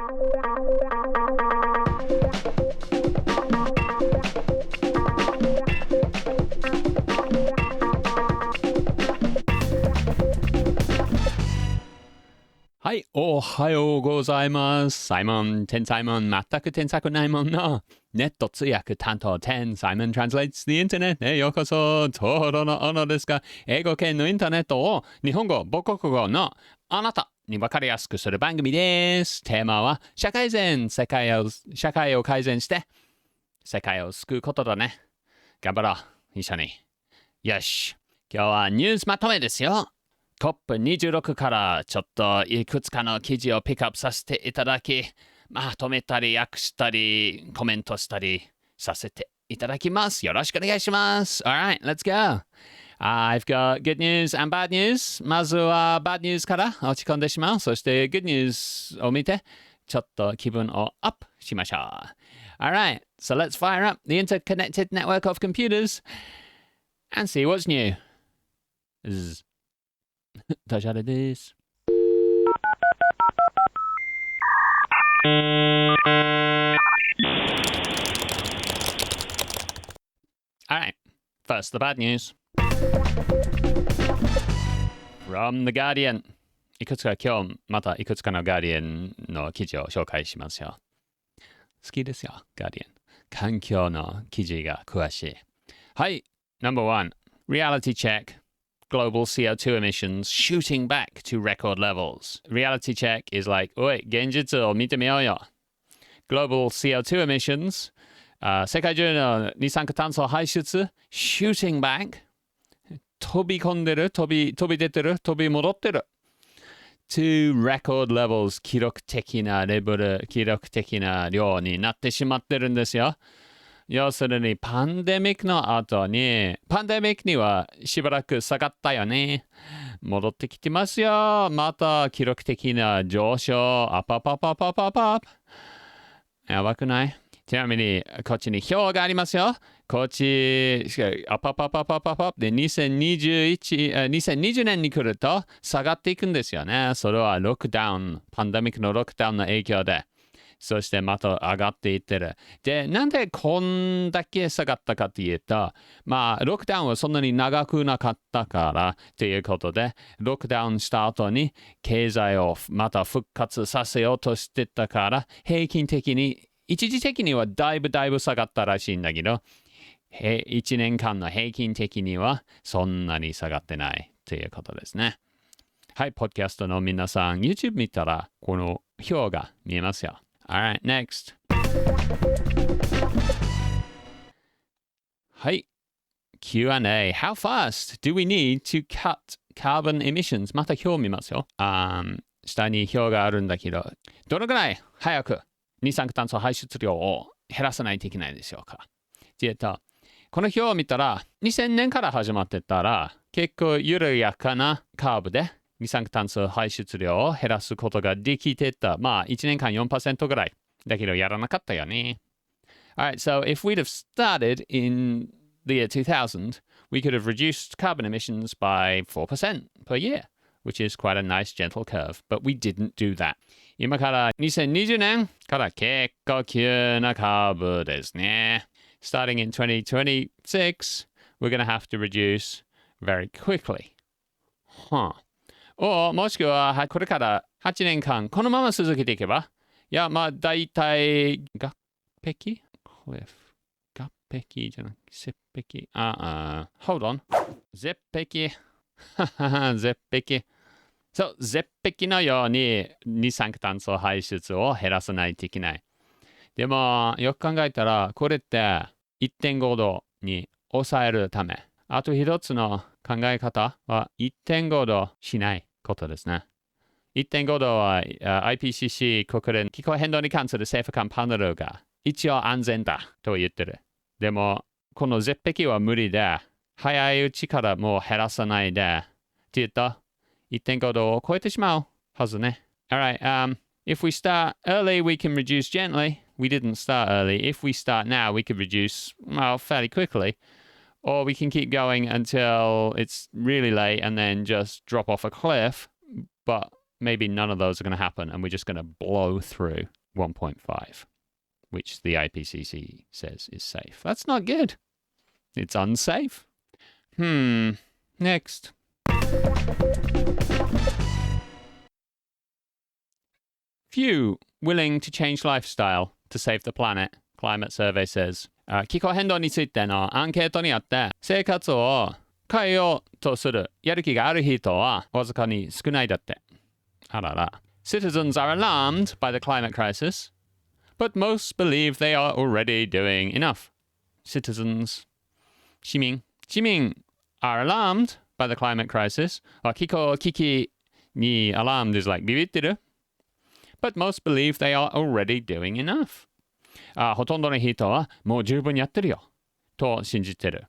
はい、おはようございます。tensaimon、全く天才ないもんのネット通訳担当tensaimon translates the internet へようこそ。トロのオですが、英語圏のインターネットを日本語、母国語のあなたに分かりやすくする番組です。テーマは社会を改善して世界を救うことだね。頑張ろう、一緒に。よし、今日はニュースまとめですよ。COP26 からちょっといくつかの記事をピックアップさせていただき、まとめたり訳したりコメントしたりさせていただきます。よろしくお願いします。Alright, let's go. I've got good news and bad news. まずは bad news から落ち込んでしまう。そして good news を見てちょっと気分をアップしましょう。Alright, so let's fire up the interconnected network of computers and see what's new. ダジャレです。Alright, first the bad news. From the Guardian. いくつか今日またいくつかの Guardian の記事を紹介しますよ。好きですよ、Guardian。環境の記事が詳しい。はい、number one, reality check.Global CO2 emissions shooting back to record levels. Reality check is like, おい、現実を見てみようよ。Global CO2 emissions、世界中の二酸化炭素排出、shooting back、飛び込んでる、飛び出てる、飛び戻ってる。to record levels、記録的なレベル、記録的な量になってしまってるんですよ。要するにパンデミックの後に、パンデミックにはしばらく下がったよね。戻ってきてますよ。また記録的な上昇。アップアップアップアップアップアップアップ。やばくない？ちなみに、こっちに表がありますよ。こっち、アップアップアップアップアップアップで2020年に来ると下がっていくんですよね。それはロックダウン、パンデミックのロックダウンの影響で。そしてまた上がっていってる。で、なんでこんだけ下がったかというと、ロックダウンはそんなに長くなかったからということで、ロックダウンした後に経済をまた復活させようとしてたから、平均的に、一時的にはだいぶ下がったらしいんだけど、1年間の平均的にはそんなに下がってないということですね。はい、ポッドキャストの皆さん、YouTube 見たらこの表が見えますよ。Alright, next. はい。Q&A. How fast do we need to cut carbon emissions? また表見ますよ。下に表があるんだけど、どのくらい早く二酸化炭素排出量を減らさないといけないでしょうか。この表を見たら、2000年から始まってたら、結構緩やかなカーブで、二酸化炭素排出量を減らすことができてた。1年間 4% ぐらい。だけどやらなかったよね。Alright, so if we'd have started in the year 2000, we could have reduced carbon emissions by 4% per year, which is quite a nice gentle curve. But we didn't do that. 今から2020年から結構急なカーブですね。Starting in 2026, we're going to have to reduce very quickly.もしくは、これから8年間、このまま続けていけば、だいたい、合壁じゃなくて、絶壁。hold on. 絶壁。絶壁。そう、絶壁のように二酸化炭素排出を減らさないといけない。でも、よく考えたら、これって1.5 度に抑えるため。あと一つの考え方は1.5 度しないことですね。1.5 度は IPCC 国連気候変動に関する政府間パネルが一応安全だと言ってる。でも、この絶壁は無理で、早いうちからもう減らさないで、って言うと、1.5 度を超えてしまうはずね。Alright, if we start early, we can reduce gently. We didn't start early. If we start now, we could reduce, fairly quickly. Or we can keep going until it's really late and then just drop off a cliff. But maybe none of those are going to happen and we're just going to blow through 1.5, which the IPCC says is safe. That's not good. It's unsafe. Next. Few willing to change lifestyle to save the planet, climate survey says. 気候変動についてのアンケートによって生活を変えようとするやる気がある人はわずかに少ないだって。あらら。Citizens are alarmed by the climate crisis, but most believe they are already doing enough. Citizens, 市民 are alarmed by the climate crisis. 気候危機に alarmed is like ビビってるBut most believe they are already doing enough. ほとんどの人はもう十分やってるよと信じてる。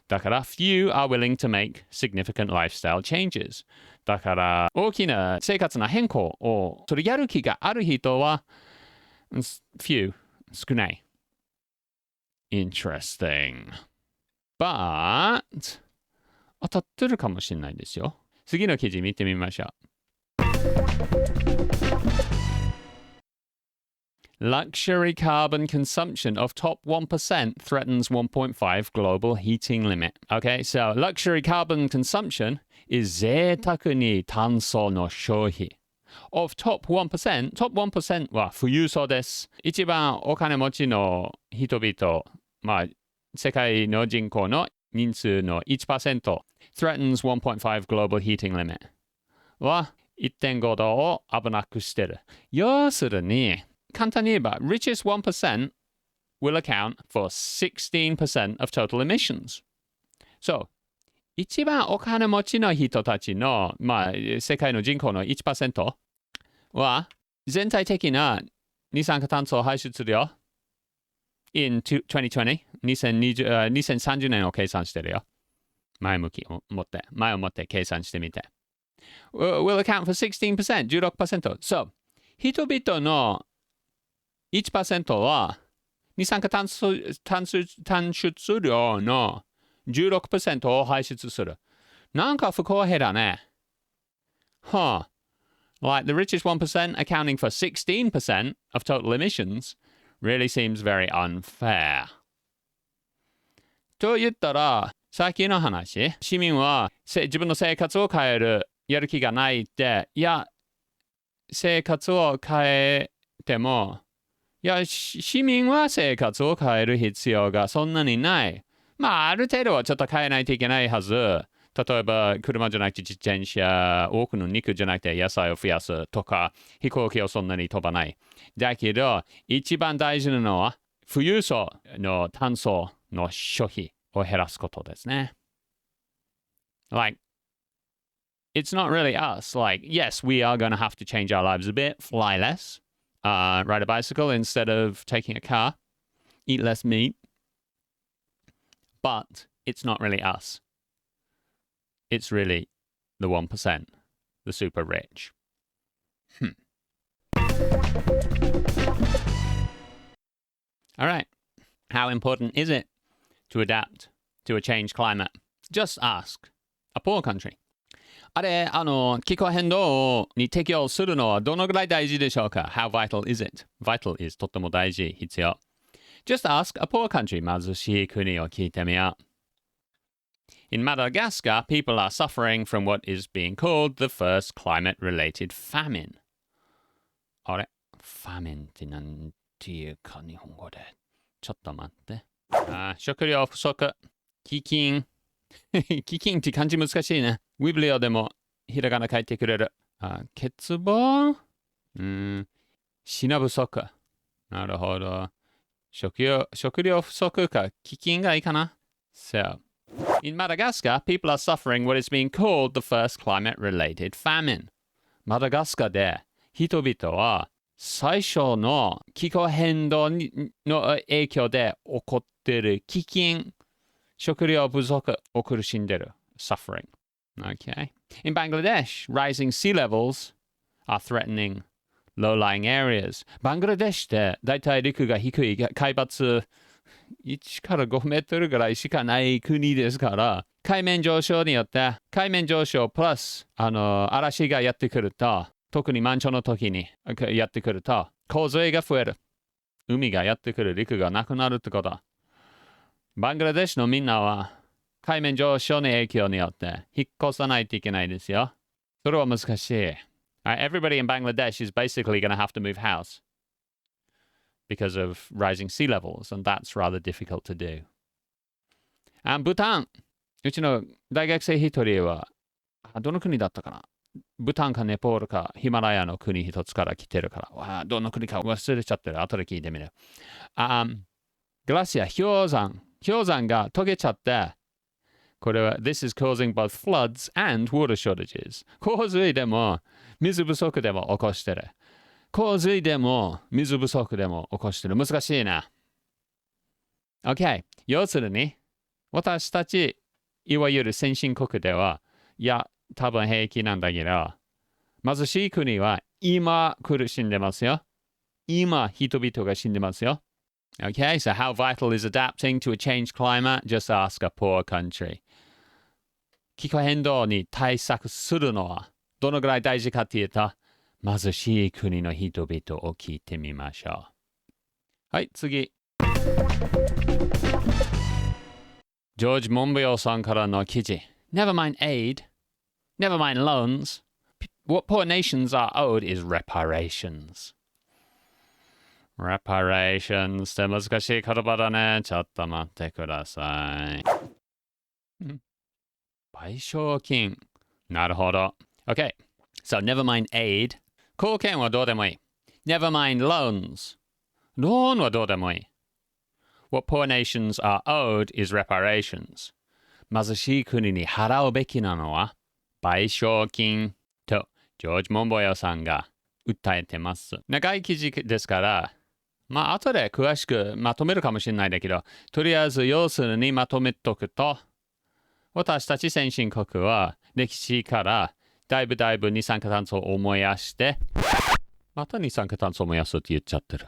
だから few are willing to make significant lifestyle changes. だから大きな生活の変更をそれやる気がある人は few 少ない。Interesting. But 当たってるかもしれないですよ。次の記事見てみましょう。Luxury carbon consumption of top 1% threatens 1.5 global heating limit. Okay, so luxury carbon consumption is 贅沢に炭素の消費。of top 1%, top 1% は富裕層です。一番お金持ちの人々、世界の人口の人数の 1% threatens 1.5 global heating limit は 1.5 度を危なくしてる。要するに、簡単に言えば、richest 1% will account for 16% of total emissions. So, 一番お金持ちの人たちの、世界の人口の 1% は、全体的な二酸化炭素を排出量 in 2020、2030年を計算してるよ。前を持って計算してみて。will account for 16%、16%。So, 人々の1% は二酸化炭素量の 16% を排出する。なんか不公平だね。Like the richest 1% accounting for 16% of total emissions really seems very unfair. と言ったら、さっきの話、市民は自分の生活を変えるやる気がないって、いや、生活を変えても、市民は生活を変える必要がそんなにない。ある程度はちょっと変えないといけないはず。例えば、車じゃなくて自転車、多くの肉じゃなくて野菜を増やすとか、飛行機をそんなに飛ばない。だけど、一番大事なのは、富裕層の炭素の消費を減らすことですね。Like, it's not really us. Like, yes, we are going to have to change our lives a bit, fly less.Ride a bicycle instead of taking a car, eat less meat. But it's not really us. It's really the 1%, the super rich. All right. How important is it to adapt to a changed climate? Just ask a poor country.あれ、気候変動に適応するのはどのぐらい大事でしょうか ?How vital is it? Vital is とっても大事、必要。Just ask a poor country. 貧しい国を聞いてみよう。In Madagascar, people are suffering from what is being called the first climate-related famine. あれ ?famine ってなんていうか日本語で。ちょっと待って。食料不足、飢饉。飢饉って漢字難しいね。ウィブリオでもひらがな書いてくれる。欠乏品不足。なるほど。食料不足か飢饉がいいかな So, in Madagascar, people are suffering what is being called the first climate-related famine. マダガスカで人々は最初の気候変動の影響で起こっている飢饉、食料不足を苦しんでいる。suffering. Okay. In Bangladesh, rising sea levels are threatening low-lying areas. バングラデシュってだいたい陸が低い海抜1から5メートルぐらいしかない国ですから、海面上昇によって海面上昇プラス嵐がやってくると特に満潮の時にやってくると、洪水が増える。海がやってくる、陸がなくなるってこと。バングラデシュのみんなは、海面上昇の影響によって引っ越さないといけないですよ。それは難しい。Everybody in Bangladesh is basically going to have to move house because of rising sea levels, and that's rather difficult to do. ブタン。うちの大学生一人は、どの国だったかな、ブタンかネポールかヒマラヤの国一つから来てるから、どの国か忘れちゃってる。後で聞いてみる。グラシア、氷山が溶けちゃって、これは、This is causing both floods and water shortages. 洪水でも水不足でも起こしてる。洪水でも水不足でも起こしてる。難しいな。OK。要するに、私たち、いわゆる先進国では、多分平気なんだけど、貧しい国は今苦しんでますよ。今人々が死んでますよ。Okay, so how vital is adapting to a changed climate? Just ask a poor country. 気候変動に対策するのはどのぐらい大事かというと、貧しい国の人々を聞いてみましょう。はい、次。ジョージ・モンベヨさんからの記事。Never mind aid, never mind loans. What poor nations are owed is reparations. reparations って難しい言葉だね。ちょっと待ってください。賠償金。なるほど。OK. So, never mind aid. 貢献はどうでもいい。Never mind loans. ローンはどうでもいい。What poor nations are owed is reparations. 貧しい国に払うべきなのは賠償金とジョージ・モンボヨさんが訴えてます。長い記事ですから、後で詳しくまとめるかもしれないんだけど、とりあえず要するにまとめとくと、私たち先進国は歴史からだいぶ二酸化炭素を燃やして、また二酸化炭素を燃やすって言っちゃってる。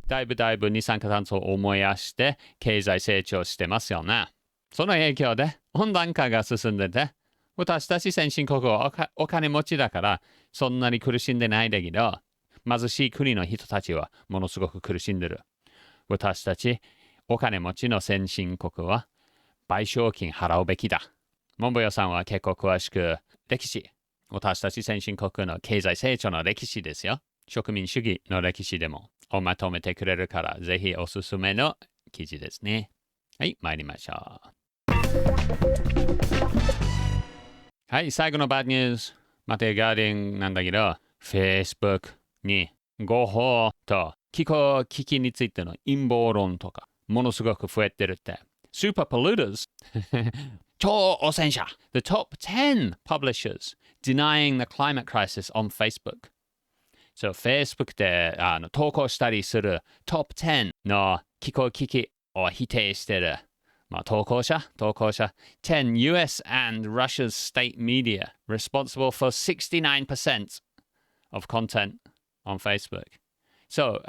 だいぶ二酸化炭素を燃やして経済成長してますよね。その影響で温暖化が進んでて、私たち先進国はお金持ちだからそんなに苦しんでないんだけど、貧しい国の人たちはものすごく苦しんでる。私たちお金持ちの先進国は賠償金払うべきだ。モンボヨさんは結構詳しく歴史、私たち先進国の経済成長の歴史ですよ。植民主義の歴史でもまとめてくれるから、ぜひおすすめの記事ですね。はい、参りましょう。はい、最後のバッドニュース。またガーディンなんだけど、Facebook に誤報と気候危機についての陰謀論とか、ものすごく増えてるって。Super polluters 超汚染者 The top 10 publishers denying the climate crisis on Facebook。So Facebook で投稿したりする top 10の気候危機を否定してる。投稿者 10 US and Russia's state media responsible for 69% of content on Facebook. So,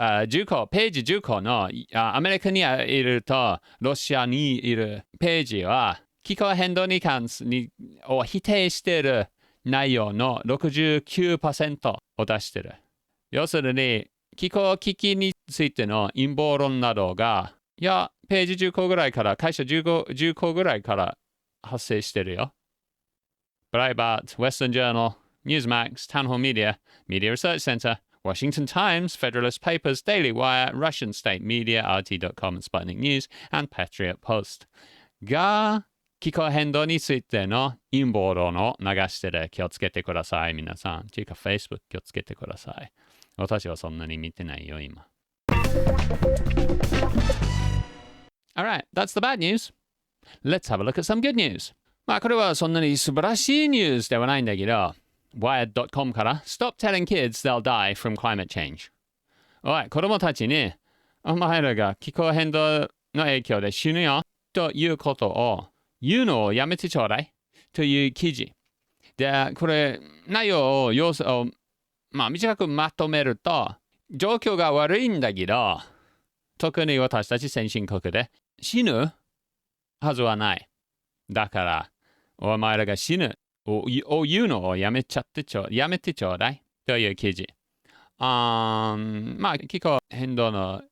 ページ10個のアメリカにいるとロシアにいるページは気候変動に関するを否定している内容の 69% を出している。要するに気候危機についての陰謀論などがページ10個ぐらいから、会社10個ぐらいから発生してるよ。Breitbart, Western Journal, Newsmax, Town Hall Media, Media Research Center, Washington Times, Federalist Papers, Daily Wire, Russian State Media, RT.com, Sputnik News, and Patriot Post が気候変動についての陰謀論を流してる。気をつけてください、皆さん。ていうか、Facebook 気をつけてください。私はそんなに見てないよ、今。Alright, that's the bad news. Let's have a look at some good news. これはそんなに素晴らしいニュースではないんだけど、Wired.com から Stop telling kids they'll die from climate change. おい、子供たちに、お前らが気候変動の影響で死ぬよということを言うのをやめてちょうだいという記事。で、これ、内容を短くまとめると、状況が悪いんだけど、特に私たち先進国で死ぬはずはない。だから、お前らが死ぬ言うのをやめてちょうだいという記事。気候変動の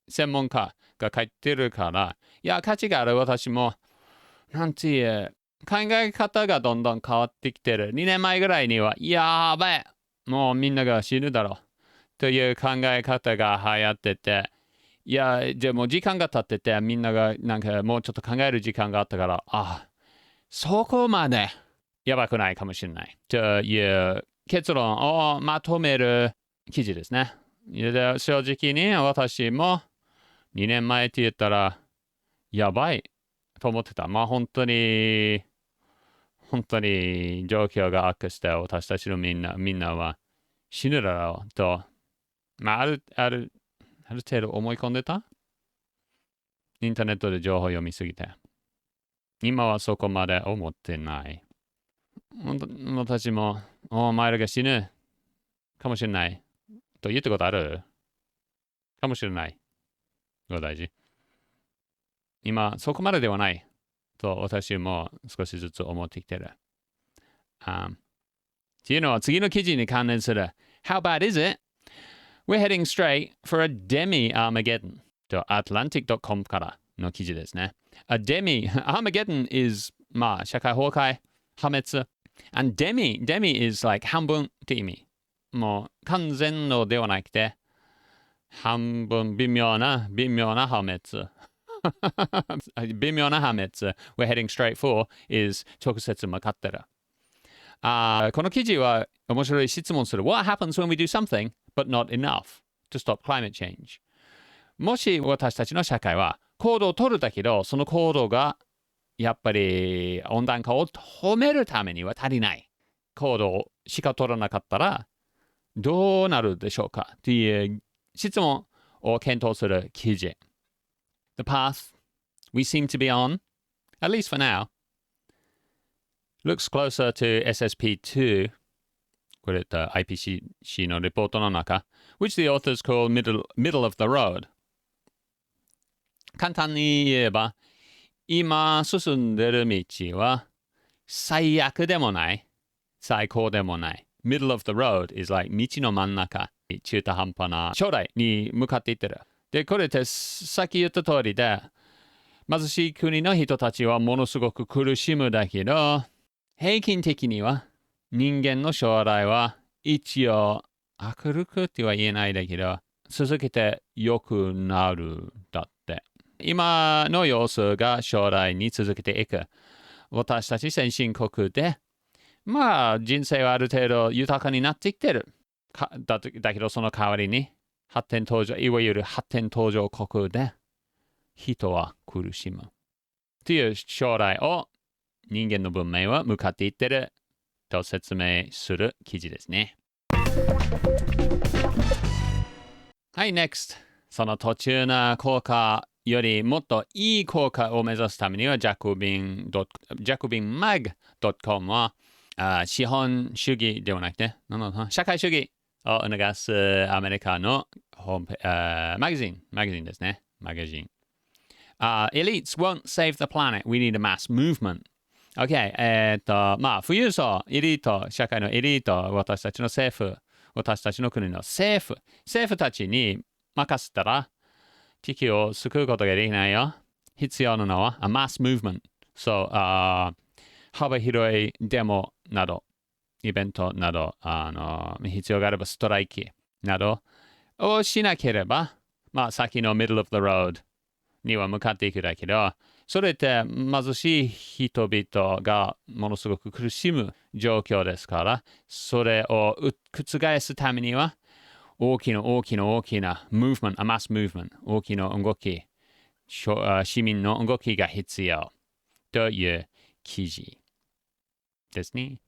専門家が書いてるから、いや、価値がある私も、なんていう、考え方がどんどん変わってきてる。2年前ぐらいには、やばい、もうみんなが死ぬだろう。という考え方が流行ってて、いや、じゃあもう時間が経ってて、みんながなんかもうちょっと考える時間があったから、そこまでやばくないかもしれない。という結論をまとめる記事ですね。で正直に私も2年前って言ったら、やばいと思ってた。本当に状況が悪化して私たちのみんなは死ぬだろうと、ある程度思い込んでた。インターネットで情報を読みすぎて。今はそこまで思ってない。私も、お前らが死ぬかもしれないと言ったことあるかもしれないが大事。今、そこまでではないと私も少しずつ思ってきてる。っていうのは次の記事に関連する。How bad is it? We're heading straight for a demi-Armageddon と Atlantic.com からの記事ですね。A demi-Armageddon is 社会崩壊、破滅。And demi is like 半分って意味。もう完全のではなくて、半分微妙な破滅。微妙な破滅。We're heading straight for is 直接向かってる。この記事は面白い質問する。What happens when we do something but not enough to stop climate change? もし私たちの社会は行動を取るだけど、その行動がやっぱり温暖化を止めるためには足りない行動しか取らなかったらどうなるでしょうかという質問を検討する記事。The path we seem to be on, at least for now, looks closer to SSP2 これIPCC のレポートの中 which the authors call middle of the road 簡単に言えば今進んでる道は最悪でもない最高でもないmiddle of the road is like 道の真ん中中途半端な将来に向かっていってるでこれってさっき言った通りで貧しい国の人たちはものすごく苦しむだけど平均的には人間の将来は一応明るくっては言えないだけど続けて良くなるだって今の様子が将来に続けていく私たち先進国で人生はある程度豊かになってきてるだけどその代わりにいわゆる発展途上国で人は苦しむという将来を人間の文明は向かっていってると説明する記事ですね。はい、NEXT。その途中な効果よりもっといい効果を目指すためには、ジャコビン mag.com は資本主義ではなくて、社会主義を促すアメリカのマガジンですね。マガジン。Elites won't save the planet. We need a mass movement. OK。富裕層、エリート、社会のエリート、私たちの政府、私たちの国の政府たちに任せたら、地球を救うことができないよ。必要なのは、a mass movement。そう、幅広いデモなど、イベントなど、必要があればストライキなどをしなければ、先の middle of the road には向かっていくだけど、それって貧しい人々がものすごく苦しむ状況ですから、それを覆すためには、大きな movement, a mass movement、大きな動き、市民の動きが必要という記事ですね。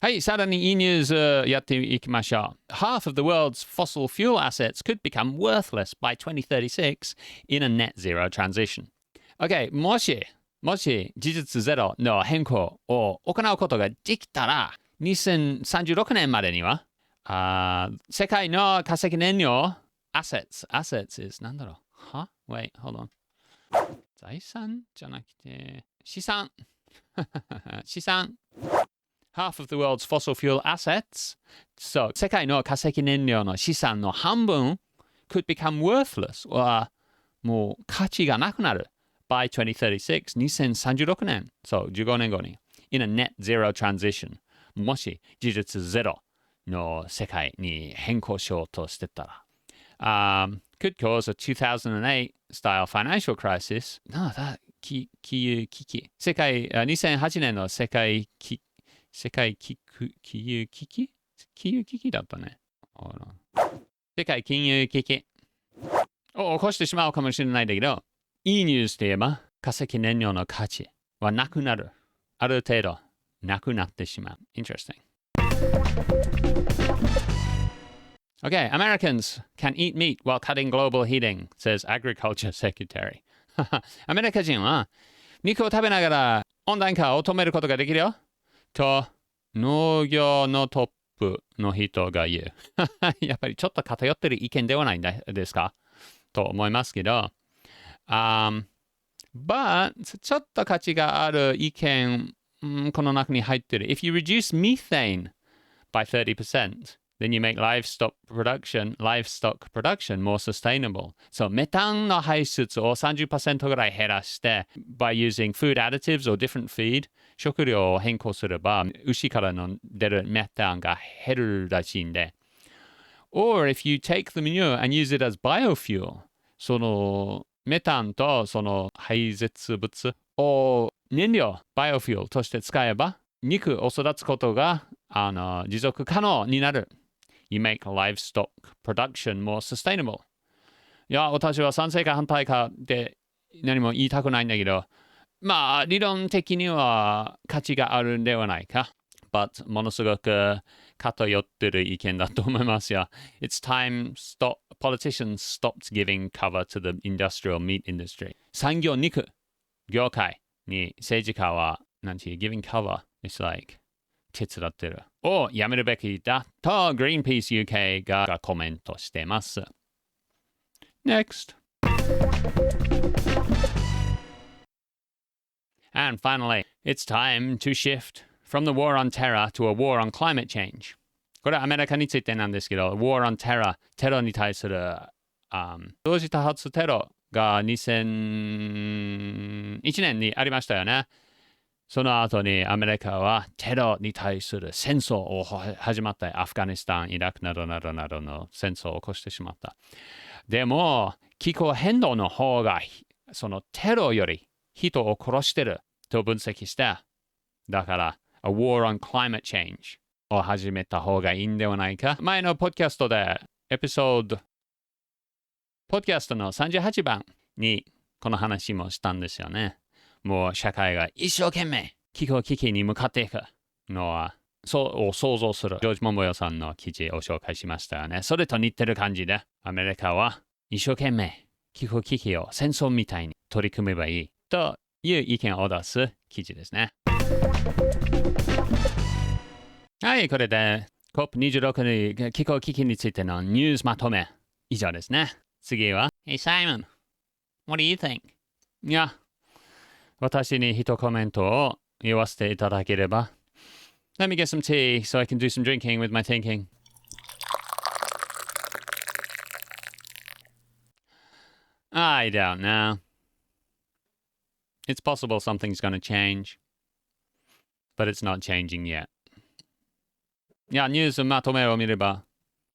はい、さらにいいニュースやっていきましょう。Half of the world's fossil fuel assets could become worthless by 2036 in a net zero transition. OK、もし事実ゼロの変更を行うことができたら、2036年までには、世界の化石燃料assets is なんだろう Wait, hold on. 財産じゃなくて、資産。資産。Half of the world's fossil fuel assets. So, 世界の化石燃料の資産の半分 could become worthless. もう価値がなくなる。By 2036, 2036年。そう、15年後に。In a net zero transition. もし事実ゼロの世界に変更しようとしてたら。could cause a 2008 style financial crisis. 金融危機。2008年の世界金融危機だったね。世界金融危機を起こしてしまうかもしれないんだけど、いいニュースといえば、化石燃料の価値はなくなる。ある程度、なくなってしまう。Interesting. Okay, Americans can eat meat while cutting global heating, says Agriculture Secretary. アメリカ人は肉を食べながら温暖化を止めることができるよと農業のトップの人が言う。やっぱりちょっと偏ってる意見ではないんですかと思いますけど。but ちょっと価値がある意見、この中に入ってる。If you reduce methane by 30%, then you make livestock production more sustainable. そう、メタンの排出を 30% ぐらい減らして、by using food additives or different feed, 食料を変更すれば、牛からの出るメタンが減るらしいんで。Or if you take the manure and use it as biofuel, そのメタンとその排泄物を燃料、バイオフュールとして使えば、肉を育つことが持続可能になる。You make livestock production more sustainable. いや、私は賛成か反対かで何も言いたくないんだけど、まあ、理論的には価値があるんではないか。But ものすごく偏ってる意見だと思いますよ。It's time politicians stopped giving cover to the industrial meat industry. 産業肉業界に政治家は、giving cover. It's like 手伝ってる。をやめるべきだと Greenpeace UK がコメントしてます。Next. And finally, it's time to shift from the war on terror to a war on climate change. これはアメリカについてなんですけど、war on terror、テロに対する、同時多発テロが2001年にありましたよね。その後にアメリカはテロに対する戦争を始まった。アフガニスタン、イラクなどなどなどの戦争を起こしてしまった。でも、気候変動の方がそのテロより人を殺してると分析して、だから、A War on Climate Change を始めた方がいいんではないか。前のポッドキャストで、ポッドキャストの38番にこの話もしたんですよね。もう社会が一生懸命気候危機に向かっていくのは、そう想像するジョージ・モンボヨさんの記事を紹介しましたよね。それと似てる感じで、アメリカは一生懸命気候危機を戦争みたいに取り組めばいいという意見を出す記事ですね。はい、これで COP26 の気候危機についてのニュースまとめ以上ですね。次は Hey Simon, what do you think? いや、私に一コメントを言わせていただければ。Let me get some tea so I can do some drinking with my thinking. I don't know. It's possible something's going to change, but it's not changing yet. いや、ニュースまとめを見れば、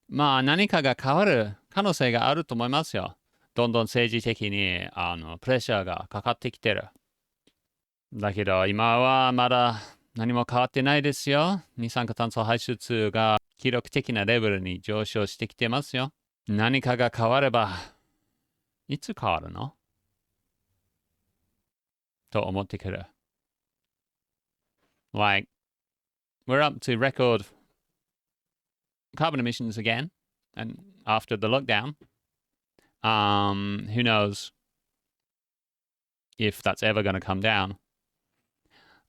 まあ何かが変わる可能性があると思いますよ。どんどん政治的にプレッシャーがかかってきてる。だけど今はまだ何も変わってないですよ。二酸化炭素排出が記録的なレベルに上昇してきてますよ。何かが変われば、いつ変わるのと思ってくる。Like, we're up to record carbon emissions again, and after the lockdown, who knows if that's ever going to come down.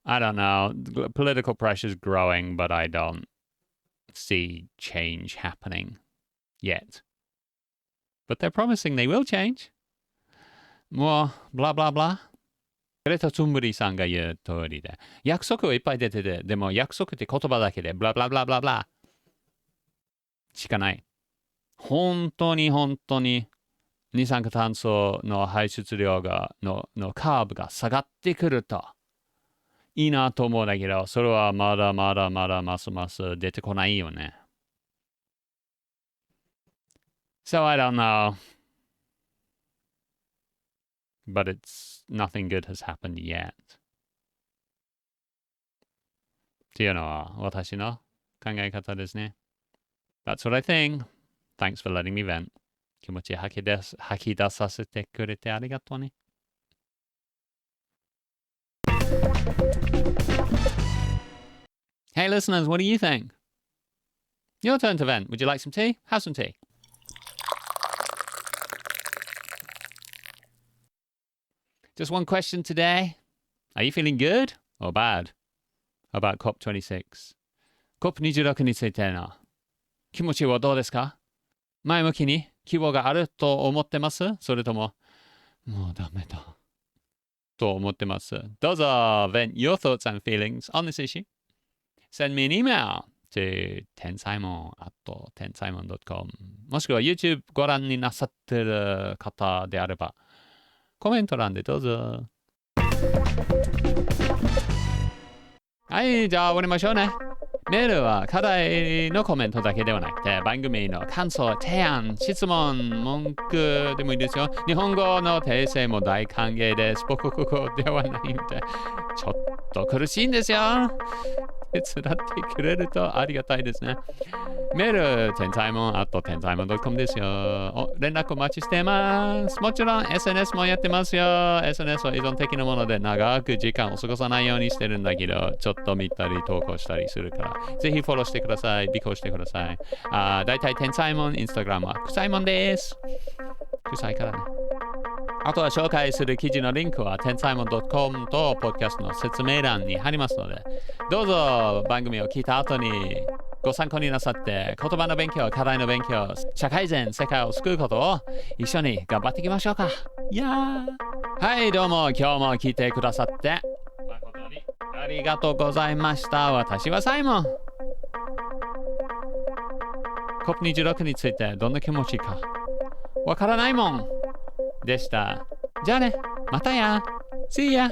I don't know. Political pressure is growing, but I don't see change happening yet. But they're promising they will change. もう、ブラブラブラ。グレタ・トゥンブリーさんが言う通りで、約束はいっぱい出てて、でも約束って言葉だけで、ブラブラブラブラブラしかない。本当に二酸化炭素の排出量のカーブが下がってくるといいなと思うんだけど、それはまだますます出てこないよね。So I don't know. But nothing good has happened yet. っていうのは私の考え方ですね。That's what I think. Thanks for letting me vent. 気持ち吐き出させてくれてありがとうね。Hey listeners, what do you think? Your turn to vent. Would you like some tea? Have some tea. Just one question today. Are you feeling good or bad about COP26? COP26 についての気持ちはどうですか？前向きに希望があると思ってます？それとも、もうダメだと思ってます？どうぞ vent your thoughts and feelings on this issue. Send me an email to tensaimon@tensaimon.com もしくは YouTube ご覧になさってる方であればコメント欄でどうぞ。はい、じゃあ終わりましょうね。メールは課題のコメントだけではなくて、番組の感想、提案、質問、文句でもいいですよ。日本語の訂正も大歓迎です。母国語ではないので、ちょっと苦しいんですよ。手伝ってくれるとありがたいですね。メール、tensaimon@tensaimon.com ですよ。連絡お待ちしています。もちろん SNS もやってますよ。SNS は依存的なもので長く時間を過ごさないようにしてるんだけど、ちょっと見たり投稿したりするから、ぜひフォローしてください。尾行してください。だいたいtensaimon、インスタグラムはくさいもんです。臭いからね。あとは紹介する記事のリンクは tensaimon.com とポッドキャストの説明欄に貼りますので、どうぞ番組を聞いた後にご参考になさって言葉の勉強、課題の勉強、社会人、世界を救うことを一緒に頑張っていきましょうか。いやー。はい、どうも今日も聞いてくださって誠にありがとうございました。私はサイモン。COP26 についてどんな気持ちかわからないもんでした。じゃあね、またや。See ya!